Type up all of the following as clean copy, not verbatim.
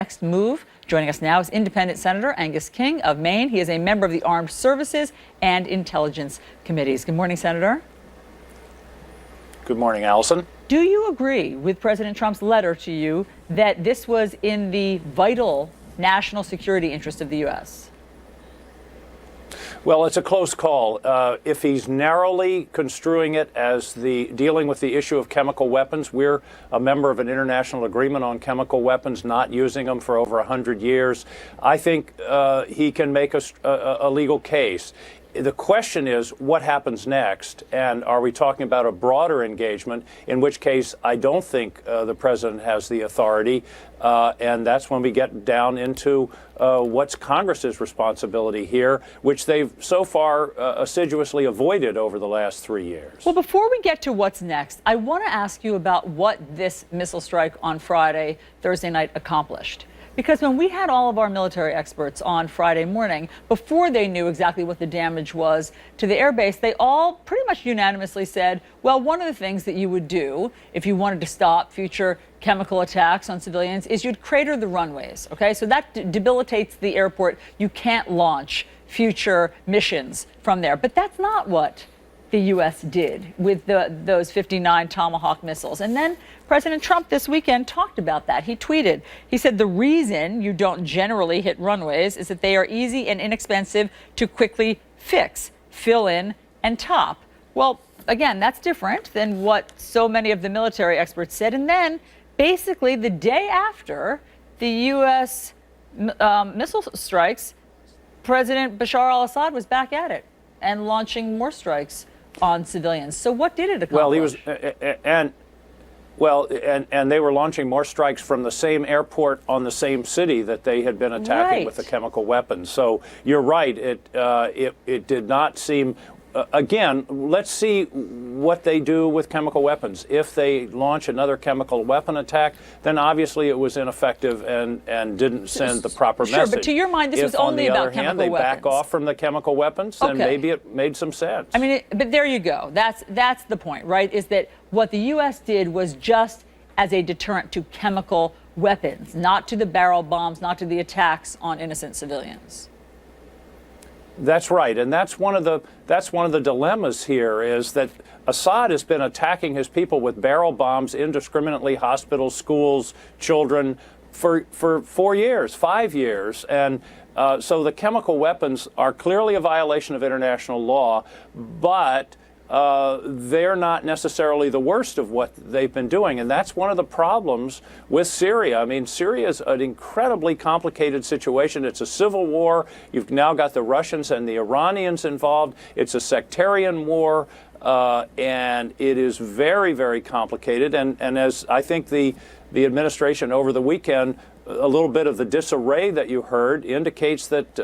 next move? Joining us now is Independent Senator Angus King of Maine. He is a member of the Armed Services and Intelligence Committees. Good morning, Senator. Good morning, Allison. Do you agree with President Trump's letter to you that this was in the vital national security interest of the U.S.? Well, it's a close call. If he's narrowly construing it as dealing with the issue of chemical weapons, we're a member of an international agreement on chemical weapons, not using them for over 100 years. I think he can make a legal case. The question is, what happens next? And are we talking about a broader engagement, in which case I don't think the president has the authority. And that's when we get down into what's Congress's responsibility here, which they've so far assiduously avoided over the last 3 years. Well, before we get to what's next, I want to ask you about what this missile strike on Thursday night accomplished. Because when we had all of our military experts on Friday morning, before they knew exactly what the damage was to the airbase, they all pretty much unanimously said, well, one of the things that you would do if you wanted to stop future chemical attacks on civilians is you'd crater the runways. OK, so that debilitates the airport. You can't launch future missions from there. But that's not what the U.S. did with those 59 Tomahawk missiles. And then President Trump this weekend talked about that. He tweeted, he said, the reason you don't generally hit runways is that they are easy and inexpensive to quickly fix, fill in, and top. Well, again, that's different than what so many of the military experts said. And then basically the day after the U.S. Missile strikes, President Bashar al-Assad was back at it and launching more strikes on civilians. So what did it accomplish? Well, he was, and they were launching more strikes from the same airport on the same city that they had been attacking with the chemical weapons. So you're right. It did not seem. Again, let's see what they do with chemical weapons. If they launch another chemical weapon attack, then obviously it was ineffective and didn't send the proper message. Sure, but to your mind, this was only about chemical weapons. If, on the other hand, they back off from the chemical weapons, then maybe it made some sense. I mean, but there you go. That's the point, right? Is that what the U.S. did was just as a deterrent to chemical weapons, not to the barrel bombs, not to the attacks on innocent civilians. That's right, and that's one of the dilemmas here is that Assad has been attacking his people with barrel bombs indiscriminately, hospitals, schools, children, for 4 years, 5 years, and so the chemical weapons are clearly a violation of international law, but they're not necessarily the worst of what they've been doing. And that's one of the problems with Syria. I mean, Syria is an incredibly complicated situation. It's a civil war. You've now got the Russians and the Iranians involved. It's a sectarian war, and it is very, very complicated. And as I think the administration over the weekend, a little bit of the disarray that you heard indicates that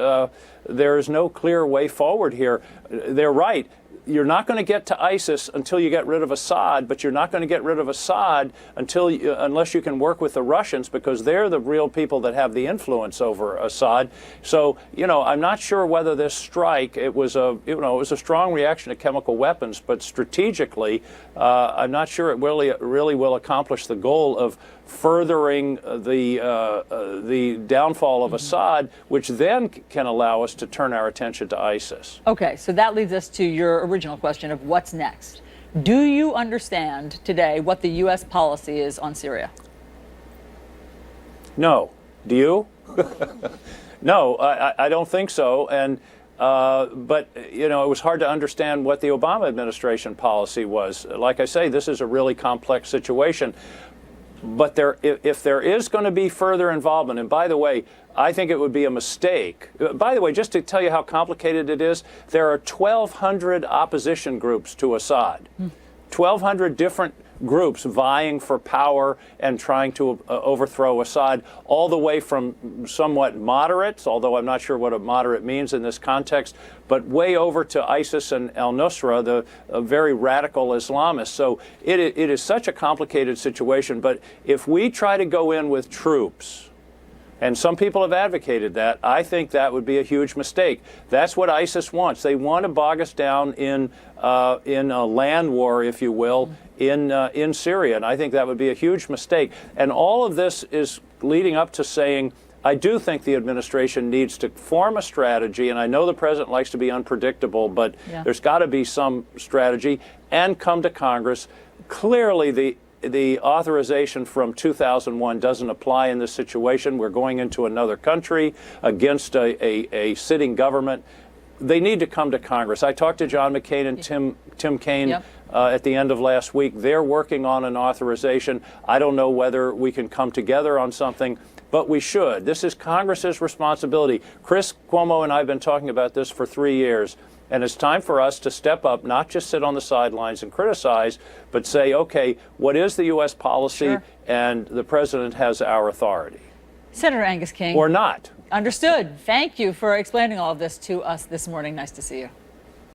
there is no clear way forward here. They're right. You're not going to get to ISIS until you get rid of Assad, but you're not going to get rid of Assad unless you can work with the Russians, because they're the real people that have the influence over Assad. So, I'm not sure whether this strike, it was a strong reaction to chemical weapons, but strategically, I'm not sure it really will accomplish the goal of furthering the downfall of Assad, which then can allow us to turn our attention to ISIS. Okay, so that leads us to your original question of what's next. Do you understand today what the U.S. policy is on Syria? No. Do you? No, I don't think so. And but, it was hard to understand what the Obama administration policy was. Like I say, this is a really complex situation. But if there is going to be further involvement, and by the way, I think it would be a mistake. By the way, just to tell you how complicated it is, there are 1,200 opposition groups to Assad, 1,200 different groups vying for power and trying to overthrow Assad, all the way from somewhat moderates, although I'm not sure what a moderate means in this context, but way over to ISIS and al-Nusra, the very radical Islamists. So it is such a complicated situation. But if we try to go in with troops, and some people have advocated that, I think that would be a huge mistake. That's what ISIS wants. They want to bog us down in a land war, if you will, in Syria, and I think that would be a huge mistake. And all of this is leading up to saying, I do think the administration needs to form a strategy, and I know the president likes to be unpredictable, but there's got to be some strategy, and come to Congress. Clearly, the authorization from 2001 doesn't apply in this situation. We're going into another country against a sitting government. They need to come to Congress. I talked to John McCain and Tim Kaine at the end of last week. They're working on an authorization. I don't know whether we can come together on something, but we should. This is Congress's responsibility. Chris Cuomo and I have been talking about this for 3 years. And it's time for us to step up, not just sit on the sidelines and criticize, but say, okay, what is the U.S. policy? Sure. And the president has our authority. Senator Angus King. Or not. Understood. Thank you for explaining all of this to us this morning. Nice to see you.